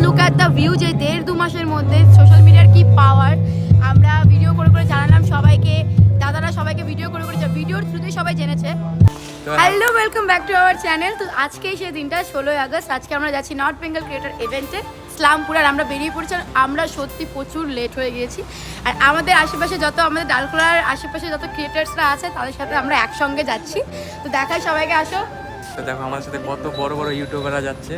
Look at the view যে 1.5-2 মাসের মধ্যে সোশ্যাল মিডিয়ার কি পাওয়ার। আমরা ভিডিও করে করে জানালাম সবাইকে, দাদারা সবাইকে ভিডিও করে করে ভিডিওর থ্রুতেই সবাই জেনেছে। Hello, welcome back to our channel. তো আজকেই সেই দিনটা 16ই আগস্ট। আজকে আমরা যাচ্ছি নর্থ বেঙ্গল ক্রিয়েটর ইভেন্টে ইসলামপুর। আর আমরা বেরিয়ে পড়ছি। আমরা সত্যি প্রচুর লেট হয়ে গিয়েছি। আর আমাদের আশেপাশে যত আমাদের ডালখোলার আশেপাশে যত ক্রিয়েটার্সরা আছে তাদের সাথে আমরা একসঙ্গে যাচ্ছি। তো দেখাই সবাইকে, আসো। তো দেখো আমার সাথে কত বড় বড় ইউটিউবাররা যাচ্ছে।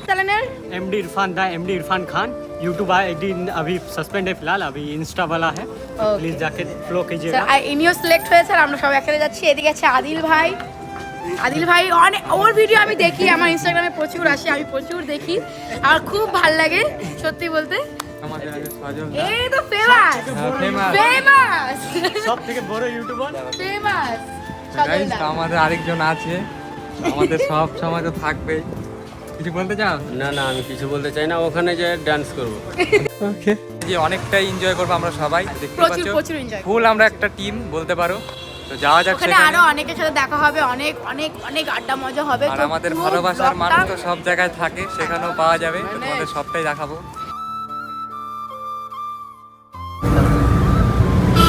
চ্যানেলের एमडी इरफान था, एमडी इरफान खान। यूट्यूब एक दिन अभी सस्पेंड है फिलहाल, अभी इंस्टा वाला है, तो Okay. प्लीज जाके फॉलो कीजिएगा। আর ইনিও সিলেক্ট হয়েছে। আর আমরা সবাই একসাথে যাচ্ছি। এদিকে আছে আদিল ভাই। আদিল ভাই অনেক, ওর ভিডিও আমি দেখি, আমার ইনস্টাগ্রামে প্রচুর আসে, আমি প্রচুর দেখি আর খুব ভালো লাগে সত্যি বলতে। আমাদের আগে সজল এই তো ফেমাস ফেমাস সব থেকে বড় ইউটিউবার ফেমাস গাইস, আমাদের আরেকজন আছে, আমাদের সব সময় তো থাকবে। কিছু বলতে চাও? না না, আমি কিছু বলতে চাই না, ওখানে যে ডান্স করব। ওকে, যে অনেকটাই এনজয় করবো আমরা সবাই, দেখতে প্রচুর পাচ্ছ প্রচুর এনজয়। ফুল আমরা একটা টিম বলতে পারো। তো যাওয়া যাক ওখানে সেখানে। আরো অনেকের সাথে দেখা হবে, অনেক অনেক অনেক আড্ডা মজা হবে। আর তো আমাদের পুরো ভালোবাসার ব্লগটা- মানুষ তো সব জায়গায় থাকে, সেখানেও পাওয়া যাবে। তো তোমাদের সবটাই দেখাবো।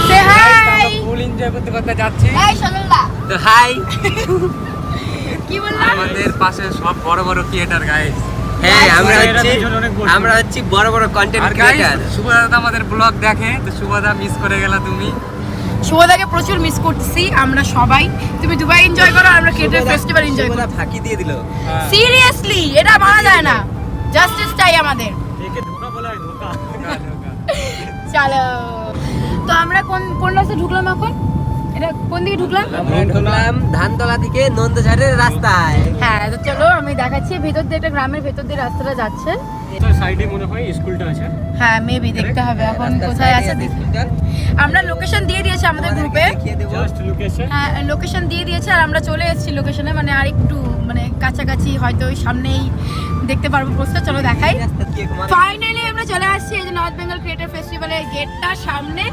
Say hi! ফুল এনজয় করতে করতে যাচ্ছি। এই সজলদা, তো হাই। কি বললাম? আমাদের পাশে সব বড় বড় ক্রিয়েটার গাইস। হ্যাঁ, আমরা এরা হচ্ছি দুজন অনেক বড়। আমরা হচ্ছি বড় বড় কন্টেন্ট আর গাইস, ক্রিয়েটর। শুভদা আমাদের ব্লগ দেখে। তো শুভদা মিস করে গেলা তুমি। শুভদাকে প্রচুর মিস করতেছি আমরা সবাই। তুমি দুবাই এনজয় করো, আর আমরা ক্রিয়েটর ফেস্টিভ্যাল এনজয় করি। ফাঁকি দিয়ে দিল। সিরিয়াসলি এটা মানা যায় না, জাস্টিস চাই আমাদের। একে ধোকা বলা হয়, ধোকা। চলো, তো আমরা কোন কোন রাস্তায় ঢুকলাম এখন? এটা কোন দিকে ঢুকলাম? আমরা ঢুকলাম ধানতলা থেকে নন্দঝাড়ের রাস্তায়। হ্যাঁ, তো চলো আমি দেখাচ্ছি। ভেতর দিয়ে একটা গ্রামের ভেতর দিয়ে রাস্তাটা যাচ্ছে। তো সাইডে মনে হয় স্কুলটা আছে। হ্যাঁ, মেবি দেখতে হবে এখন কোথায় আছে। আমরা লোকেশন দিয়ে দিয়েছি আমাদের গ্রুপে। Just location. হ্যাঁ, লোকেশন দিয়ে দিয়েছে আর আমরা চলে এসেছি লোকেশনে, মানে আরেকটু মানে কাছাকাছি, হয়তো ওই সামনেই দেখতে পারবো পোস্টার। চলো দেখাই। ফাইনালি আমরা চলে আসছি এই যে নর্থ বেঙ্গল ক্রিয়েটর ফেস্টিভ্যালের গেটটার সামনে।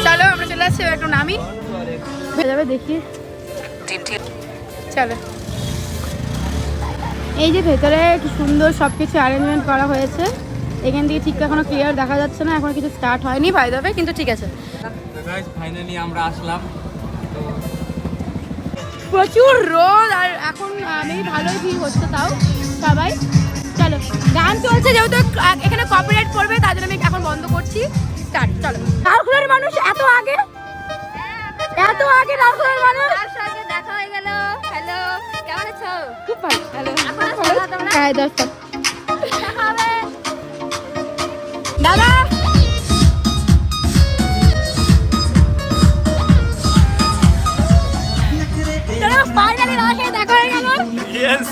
চলো আমরা চলে আসছি, একটু নামি হয়ে যাবে দেখি। চলো, এই যে ভেতরে কি সুন্দর সবকিছু অ্যারেঞ্জমেন্ট করা হয়েছে। এখান থেকে ঠিক এখনো ক্লিয়ার দেখা যাচ্ছে না, এখন কিছু স্টার্ট হয়নি বাই দ্য ওয়ে, কিন্তু ঠিক আছে। তো গাইস, ফাইনালি আমরা আসলাম। প্রচুর রোদ আর এখন মেবি ভালোই ভিড় হচ্ছে তাও সবাই। চলো, গান চলছে যেহেতু এখানে কপিরাইট পড়বে, তার জন্য আমি এখন বন্ধ করছি। স্টার্ট। চলো, ডালখোলার মানুষ এত আগে ডালখোলার মানুষ সঙ্গে দেখা হয়ে গেল। হ্যালো, কেমন আছো? খুব ভালো। হ্যালো, এখন আসছো তোমরা? হ্যাঁ দর্শক দেখা হবে। দাদা। চলো, ফাইনালি দাদার সাথে দেখা হয়ে গেল। ইয়েস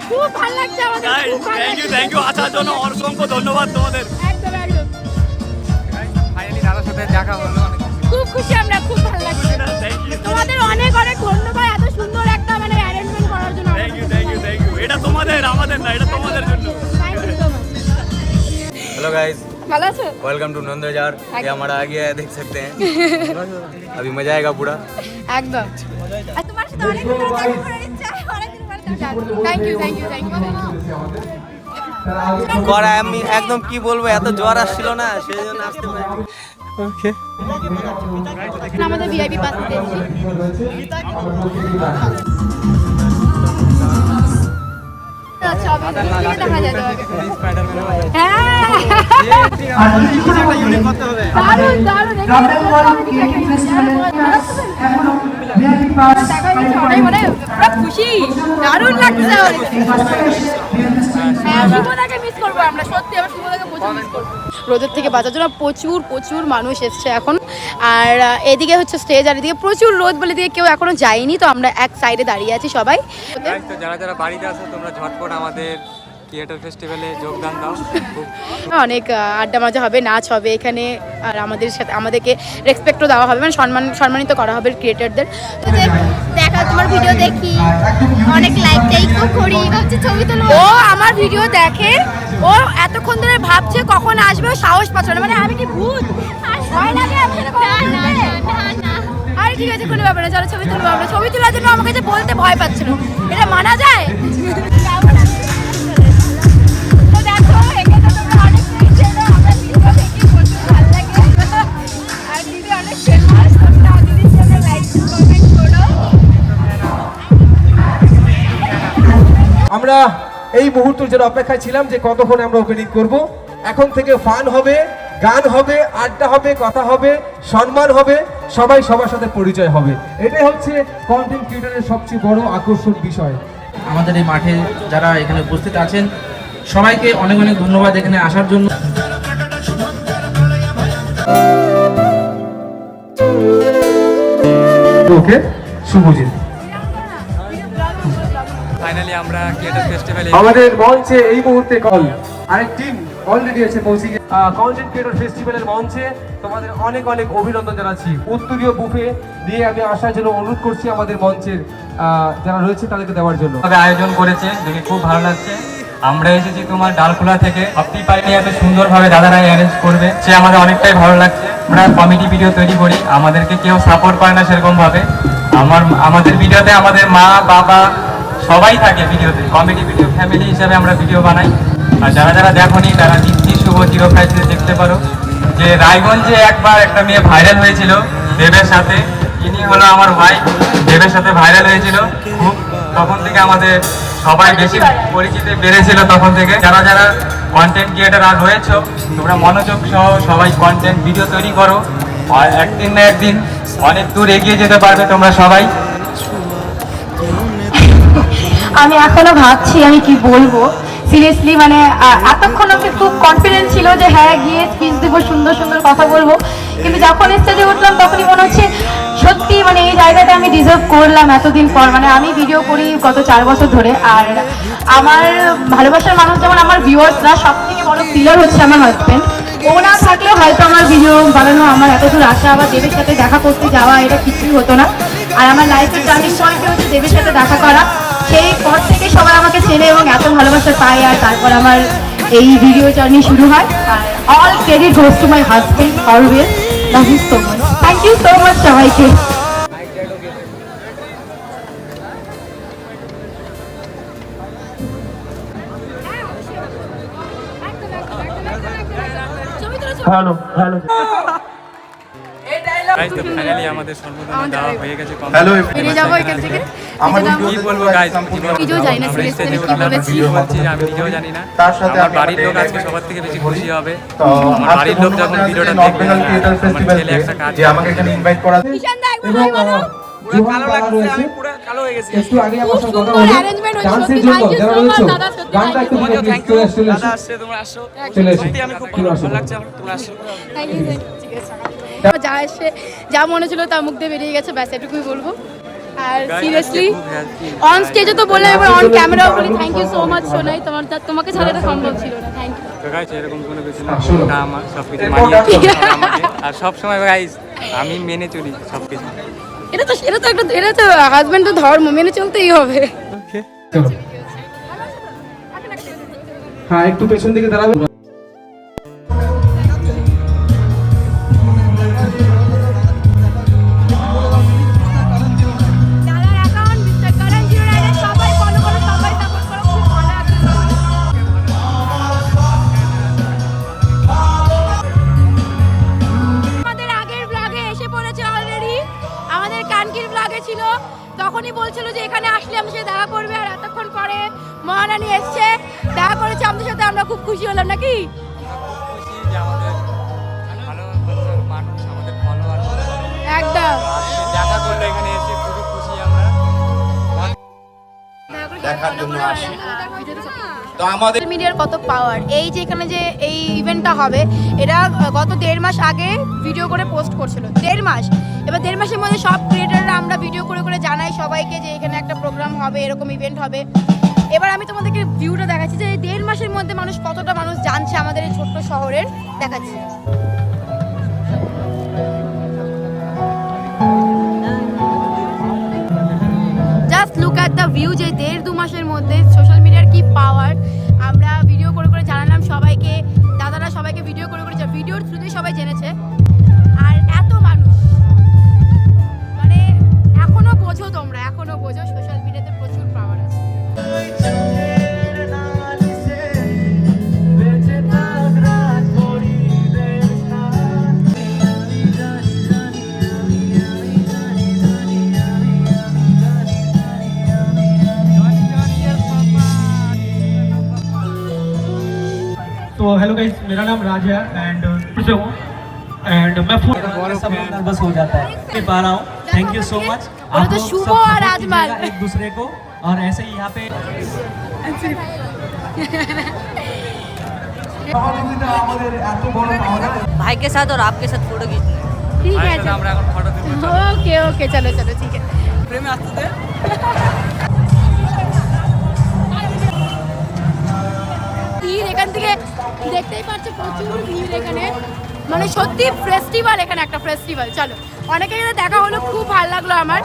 খুব ভালো লাগছে আমাদের, খুব ভালো লাগছে। থ্যাংক ইউ আসার জন্য অসংখ্য ধন্যবাদ তোমাদের। একদম একদম ফাইনালি দাদার সাথে দেখা হলো, অনেক খুব খুশি আমরা, খুব ভালো লাগছে। থ্যাংক ইউ, তোমাদের অনেক অনেক ধন্যবাদ এত সুন্দর একটা মানে অ্যারেঞ্জমেন্ট করার জন্য। Thank you, thank you, thank you. এটা তোমাদের, আমাদের না, এটা তোমাদের জন্য। Thank you so much. Hello guys, ভালো আছো? Welcome to Nandjhar. ये हमारा आ गया है, देख सकते हैं। अभी मजा आएगा पूरा। একদম। আর তোমার সাথে অনেকদিন পরে দেখা করার ইচ্ছা, অনেকদিন পরে দেখা। Thank you thank you thank you. করা আমি একদম কি বলবো, এত জ্বর আসছিল না, সেই জন্য আসতে পারিনি। ওকে। আমাদের ভিআইপি পাস দিয়েছি। আচ্ছা, দেখা যায় তোমাকে। হ্যাঁ, দারুণ দারুণ। মানে পুরো খুশি, দারুণ লাগছে। হ্যাঁ, শুভদাকে মিস করবো আমরা, সত্যি আমরা শুভদাকে প্রচুর মিস করবো। রোদের থেকে বাঁচার জন্য প্রচুর প্রচুর মানুষ এসছে এখন। আর এদিকে হচ্ছে স্টেজ, আর এদিকে প্রচুর রোদ বলে দিয়ে কেউ এখনো যায়নি। তো আমরা এক সাইডে দাঁড়িয়ে আছি সবাই। গাইস, তো যারা যারা বাড়িতে আছো তোমরা ঝটপট আমাদের ক্রিয়েটর ফেস্টিভ্যালে যোগদান দাও। অনেক আড্ডা মজা হবে, নাচ হবে এখানে, আর আমাদের সাথে আমাদেরকে রেসপেক্টও দেওয়া হবে, মানে সম্মানিত করা হবে ক্রিয়েটরদের। দেখা, তোমার ভিডিও দেখি, অনেক লাইক টাইকও করি, ভাবছি ছবি তুলবো। ও আমার ভিডিও দেখে, ও এতক্ষণ ধরে ভাবছে কখন আসবে, ও সাহস পাচ্ছে না। মানে আমি কি ভূত? ভয় লাগে আমি এরকম? না না না না, আরে ঠিক আছে, কোনো ব্যাপার না, চলো ছবি তুলবো আমরা। ছবি তোলার জন্য আমাকে যে বলতে ভয় পাচ্ছিল, এটা মানা যায়? তো দেখো এই মুহূর্তের জন্য অপেক্ষায় ছিলাম যে কতক্ষণ আমরা ওপেনিং করব। এখন থেকে ফান হবে, গান হবে, আড্ডা হবে, কথা হবে, সম্মান হবে, সবাই সবার সাথে পরিচয় হবে। এটাই হচ্ছে কন্টেন্ট ক্রিয়েটরের সবচেয়ে বড় আকর্ষণ বিষয়। আমাদের এই মাঠে যারা এখানে উপস্থিত আছেন সবাইকে অনেক অনেক ধন্যবাদ এখানে আসার জন্য। ওকে, শুভজিৎ। ফাইনালি আমরা ক্রিয়েটর ফেস্টিভ্যালে আমাদের মঞ্চে এই মুহূর্তে কল আরেক টিম অলরেডি এসে পৌঁছে গেছে কন্টেন্ট ক্রিয়েটর ফেস্টিভ্যালের মঞ্চে। তোমাদের অনেক অনেক অভিনন্দন জানাচ্ছি। উত্তরীয় বুফে দিয়ে আমি আসার জন্য অনুরোধ করছি আমাদের মঞ্চের যারা রয়েছে তাদেরকে দেওয়ার জন্য। আয়োজন করেছে দেখে খুব ভালো লাগছে। আমরা এসেছি তোমার ডালখোলা থেকে, ভাবতেই পারিনি এত সুন্দরভাবে দাদারা অ্যারেঞ্জ করবে, সে আমাদের অনেকটাই ভালো লাগছে। আমরা কমেডি ভিডিও তৈরি করি, আমাদেরকে কেউ সাপোর্ট করে না সেরকম ভাবে। আমাদের ভিডিওতে আমাদের মা বাবা সবাই থাকে ভিডিওতে, কমেডি ভিডিও ফ্যামিলি হিসাবে আমরা ভিডিও বানাই। আর যারা যারা দেখোনি তারা দীপ্তি শুভ জিরো প্রাইসে দেখতে পারো যে রায়গঞ্জে একবার একটা মেয়ে ভাইরাল হয়েছিল দেবের সাথে, ইনি হলো আমার ওয়াইফ, দেবের সাথে ভাইরাল হয়েছিল খুব, তখন থেকে আমাদের সবাই বেশি পরিচিতি বেড়েছিল। তখন থেকে যারা যারা কন্টেন্ট ক্রিয়েটার আর রয়েছে তোমরা মনোযোগ সহ সবাই কন্টেন্ট ভিডিও তৈরি করো, আর একদিন না একদিন অনেক দূর এগিয়ে যেতে পারবে তোমরা সবাই। আমি এখনো ভাবছি আমি কি বলবো সিরিয়াসলি, মানে এতক্ষণ আমি খুব কনফিডেন্ট ছিল যে হ্যাঁ গিয়ে স্পিচ দেবো, সুন্দর সুন্দর কথা বলবো, কিন্তু যখন স্টেজে উঠলাম তখনই মনে হচ্ছে সত্যি মানে এই জায়গাটা আমি ডিজার্ভ করলাম এতদিন পর। মানে আমি ভিডিও করি গত 4 বছর ধরে, আর আমার ভালোবাসার মানুষ যেমন আমার ভিউয়ার্সরা, সব থেকে বড় পিলার হচ্ছে আমার হাজব্যান্ড। ও না থাকলেও হয়তো আমার ভিডিও বানানো, আমার এত দূর আসা, আবার দেবের সাথে দেখা করতে যাওয়া, এটা কিছুই হতো না। আর আমার লাইফের টার্নিং পয়েন্ট হচ্ছে দেবের সাথে দেখা করা। সেই পর থেকে সবাই আমাকে চেনে এবং এত ভালোবাসা পায়, আর তারপর আমার এই ভিডিও জার্নি শুরু হয়। আর all credit goes to my husband always, love you so much, thank you so much সবাইকে। ভালো ভালো। গাইস তো ফাইনালি আমাদের সম্বোধনা দেওয়া হয়ে গেছে। হ্যালো ফিরে যাবো এখান থেকে। কি বলবো গাইস, নিজেও জানি না সিরিয়াসলি কি বলেছি। আমি নিজেও জানি না। তার সাথে আমার বাড়ির লোক আজকে সবার থেকে বেশি খুশি হবে। আমার বাড়ির লোক যখন ভিডিওটা দেখবে, আমার ছেলে একটা কাজ যে আমাকে এখানে ইনভাইট করা এবং জোহান পাড়া রয়েছে। একটু আগে আমার সাথে কথা হলো ডান্সের জন্য যারা রয়েছে গানটা একটু চলে আসছে। যা এসে যা মনে ছিল তা মুখ দিয়ে বেরিয়ে গেছে, ব্যাস এটুকুই বলবো। আর সিরিয়াসলি অন স্টেজে তো বললাম, এবার অন ক্যামেরাও বলি thank you so much Sonai, তোমাকে ছাড়া এটা সম্ভব ছিল না। Thank you. তো গাইস এরকম কোনো কিছু না, ওটা আমার সবকিছু মানিয়ে আমাকে, আর সব সময় গাইস আমি মেনে চলি সবকিছু। এটা তো হাজবেন্ড তো ধর্ম, মেনে চলতেই হবে। চলো হ্যাঁ একটু পেছন দিকে দাঁড়াবে। ছিল তখনই বলছিল যে এখানে আসলে আমাদের সাথে দেখা করবে, আর এতক্ষণ পরে মহারানী এসছে, দেখা করেছে আমাদের সাথে, আমরা খুব খুশি হলাম নাকি? একদম দেখা করলে এখানে এসে খুবই খুশি আমরা। দেখার জন্য আসি। তো আমাদের মিডিয়ার কত পাওয়ার, এই যে এখানে যে এই ইভেন্টটা হবে, এটা গত 1.5 মাস আগে ভিডিও করে পোস্ট করছিল, 1.5 মাস। এবার 1.5 মাসের মধ্যে সব ক্রিয়েটাররা আমরা ভিডিও করে করে জানাই সবাইকে যে এখানে একটা প্রোগ্রাম হবে, এরকম ইভেন্ট হবে। এবার আমি তোমাদেরকে ভিউটা দেখাচ্ছি যে এই 1.5 মাসের মধ্যে কতটা মানুষ জানছে আমাদের এই ছোট্ট শহরের, দেখাচ্ছি। Just look at the view, যে 1.5-2 মাসের মধ্যে সোশ্যাল মিডিয়ার কি পাওয়ার। আমরা ভিডিও করে করে জানালাম সবাইকে, দাদারা সবাইকে ভিডিও করে করে ভিডিওর থ্রুতেই সবাই জেনেছে। আর এত মানুষ, মানে এখনো বোঝো সোশ্যাল মিডিয়াতে প্রচুর পাওয়ার আছে। तो हेलो गाइस, मेरा नाम राज है एंड मैं फोन सब लोग नर्वस हो जाता है मैं पा रहा हूँ। Thank you so much. और तो शुभ और आजमल एक दूसरे को और ऐसे ही यहाँ पे भाई के साथ और आपके साथ फोटो खींचना है। ঠিক ভাইয়ের আছে সাথে আমরা এখন ফটো তুলবো। ওকে ওকে চলো চলো ঠিক আছে প্রেমে আসতে দে। ভিড় এখান থেকে দেখতেই পাচ্ছি প্রচুর ভিড় এখানে মানে সত্যি ফেস্টিভ্যাল এখানে একটা ফেস্টিভ্যাল চলো অনেকের সাথে দেখা হলো খুব ভালো লাগলো আমার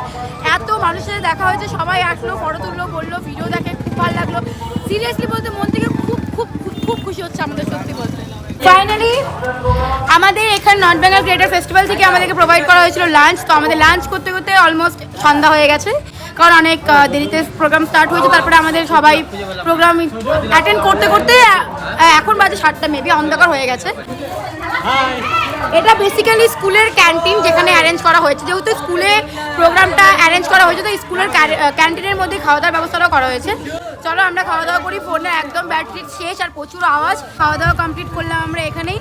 এত মানুষের সাথে দেখা হয়েছে সবাই আসলো ফটো তুললো বললো ভিডিও দেখে খুব ভালো লাগলো সিরিয়াসলি বলতে মন থেকে খুব খুব খুব খুব খুশি হচ্ছে আমাদের সত্যি বলতে ফাইনালি আমাদের এখানে নর্থ বেঙ্গল ক্রিয়েটার ফেস্টিভ্যাল থেকে আমাদেরকে প্রোভাইড করা হয়েছিল লাঞ্চ তো আমাদের লাঞ্চ করতে করতে অলমোস্ট সন্ধ্যা হয়ে গেছে কারণ অনেক দেরিতে প্রোগ্রাম স্টার্ট হয়েছে তারপরে আমাদের সবাই প্রোগ্রাম অ্যাটেন্ড করতে করতে এখন বাজে 7টা মেবি অন্ধকার হয়ে গেছে এটা বেসিক্যালি স্কুলের ক্যান্টিন যেখানে অ্যারেঞ্জ করা হয়েছে যেহেতু স্কুলে প্রোগ্রামটা অ্যারেঞ্জ করা হয়েছে তো স্কুলের ক্যান্টিনের মধ্যে খাওয়া দাওয়ার ব্যবস্থাটাও করা হয়েছে চলো আমরা খাওয়া দাওয়া করি ফোনে একদম ব্যাটারি শেষ আর প্রচুর আওয়াজ খাওয়া দাওয়া কমপ্লিট করলাম আমরা এখানেই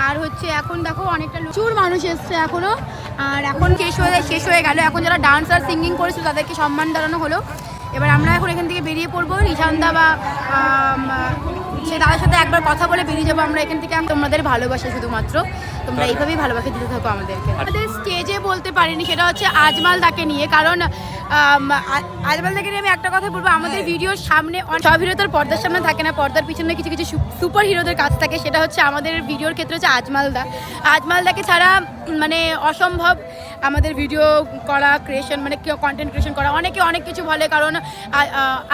আর হচ্ছে এখন দেখো অনেকটা প্রচুর মানুষ এসছে এখনো আর এখন শেষ হয়ে গেল এখন যারা ডান্স আর সিঙ্গিং করেছিল তাদেরকে সম্মান জানানো হলো এবার আমরা এখন এখান থেকে বেরিয়ে পড়বো নিশান্দা বা সে তাদের সাথে একবার কথা বলে বেরিয়ে যাবো আমরা এখান থেকে তোমাদের ভালোবাসা শুধুমাত্র তোমরা এইভাবেই ভালোবাসা দিতে থাকো আমাদেরকে আমাদের স্টেজে বলতে পারিনি সেটা হচ্ছে আজমাল দাকে নিয়ে কারণ আজমাল দাকে নিয়ে আমি একটা কথা বলবো আমাদের ভিডিওর সামনে সব হিরো তার পর্দার সামনে থাকে না পর্দার পিছনে কিছু কিছু সুপার হিরোদের কাজ থাকে সেটা হচ্ছে আমাদের ভিডিওর ক্ষেত্রে হচ্ছে আজমাল দাকে ছাড়া মানে অসম্ভব আমাদের ভিডিও করা ক্রিয়েশন মানে কন্টেন্ট ক্রিয়েশন করা অনেকে অনেক কিছু বলে কারণ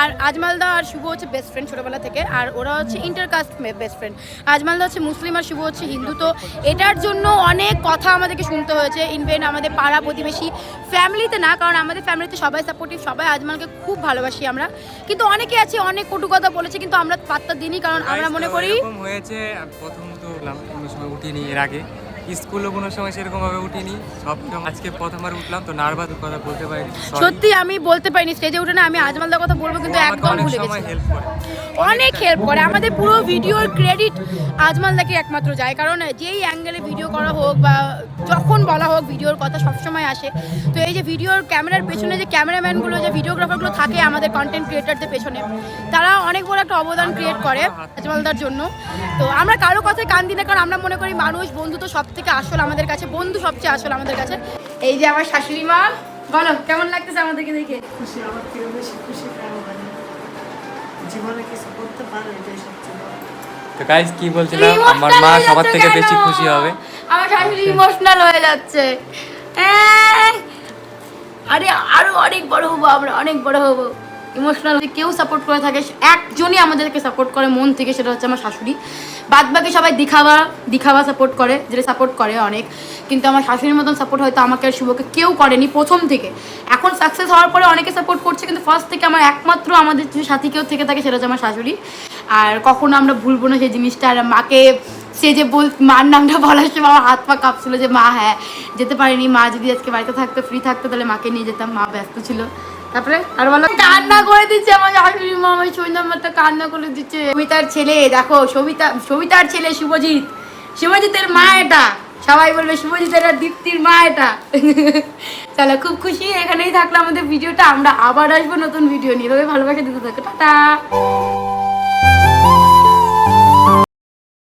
আর আজমালদা আর শুভ হচ্ছে বেস্ট ফ্রেন্ড ছোটোবেলা থেকে আর ওরা হচ্ছে ইন্টারকাস্ট বেস্ট ফ্রেন্ড আজমালদা হচ্ছে মুসলিম আর শুভ হচ্ছে হিন্দু তো এটার জন্য অনেক কথা আমাদেরকে শুনতে হয়েছে ইনভেন আমাদের পাড়া প্রতিবেশী ফ্যামিলিতে না কারণ আমাদের ফ্যামিলিতে সবাই সাপোর্টিভ সবাই আজমালকে খুব ভালোবাসি আমরা কিন্তু অনেকে আছে অনেক কটু কথা বলেছে কিন্তু আমরা পাত্তা দিইনি কারণ আমরা মনে করি এরকম হয়েছে প্রথম তো কোনো সময় উঠিনি এর আগে স্কুলও কোনো সময় সেরকম ভাবে উঠিনি সব আজকে প্রথমবার উঠলাম তো নার্ভাস কথা বলতে পারিনি সত্যি আমি বলতে পারিনি স্টেজে উঠে না আমি আজমালদার কথা বলবো কিন্তু একদম ভুলে গেছি অনেক হেল্প করে আমাদের পুরো ভিডিওর ক্রেডিট আজমালদাকে একমাত্র যায় কারণ যেই অ্যাঙ্গেলে ভিডিও করা হোক বা যখন বলা হোক ভিডিওর কথা সবসময় আসে তো এই যে ভিডিওর ক্যামেরার পেছনে যে ক্যামেরাম্যানগুলো যে ভিডিওগ্রাফারগুলো থাকে আমাদের কন্টেন্ট ক্রিয়েটারদের পেছনে তারা অনেক বড় একটা অবদান ক্রিয়েট করে আজমালদার জন্য তো আমরা কারো কথায় কান দিই না কারণ আমরা মনে করি মানুষ বন্ধু তো সব থেকে আসল আমাদের কাছে বন্ধু সবচেয়ে আসল আমাদের কাছে এই যে আমার শাশুড়ি মা বলো কেমন লাগতেছে আমাদেরকে দেখে খুশি আমার থেকে বেশি খুশি জীবনে কিছু করতে পারে এটাই সবচেয়ে বড় তো গাইস কি বলছিলাম আমার মা সবার থেকে বেশি খুশি হবে আমার শাশুড়ি ইমোশনাল হয়ে যাচ্ছে আরে আরো অনেক বড় হবো আমরা অনেক বড় হবো ইমোশনাল কেউ সাপোর্ট করে থাকে একজনই আমাদেরকে সাপোর্ট করে মন থেকে সেটা হচ্ছে আমার শাশুড়ি বাদবাকি সবাই দিখাওয়া সাপোর্ট করে যেটা সাপোর্ট করে অনেক কিন্তু আমার শাশুড়ির মতন সাপোর্ট হয়তো আমাকে আর শুভকে কেউ করেনি প্রথম থেকে এখন সাকসেস হওয়ার পরে অনেকে সাপোর্ট করছে কিন্তু ফার্স্ট থেকে আমার একমাত্র আমাদের যে সাথী কেউ থেকে থাকে সেটা হচ্ছে আমার শাশুড়ি আর কখনো আমরা ভুলবো না সেই জিনিসটা আর মাকে সে যে মার নামটা বলার সময় আমার হাত পা কাঁপছিল যে মা হ্যাঁ যেতে পারিনি মা যদি আজকে বাড়িতে থাকতো ফ্রি থাকতো তাহলে মাকে নিয়ে যেতাম মা ব্যস্ত ছিল তারপরে আর বলো কান্না করে দিচ্ছে আমার শাশুড়ি মা আমার সন্ধ্যা মতো কান্না করে দিচ্ছে সবিতার ছেলে দেখো সবিতার ছেলে শুভজিতের মা এটা সবাই বলবে শুভজিতের আর দীপ্তির মা এটা চলো খুব খুশি এখানেই থাকলো আমাদের ভিডিওটা আমরা আবার আসবো নতুন ভিডিও নিয়ে ভালোবাসা দিতে থাকো টাটা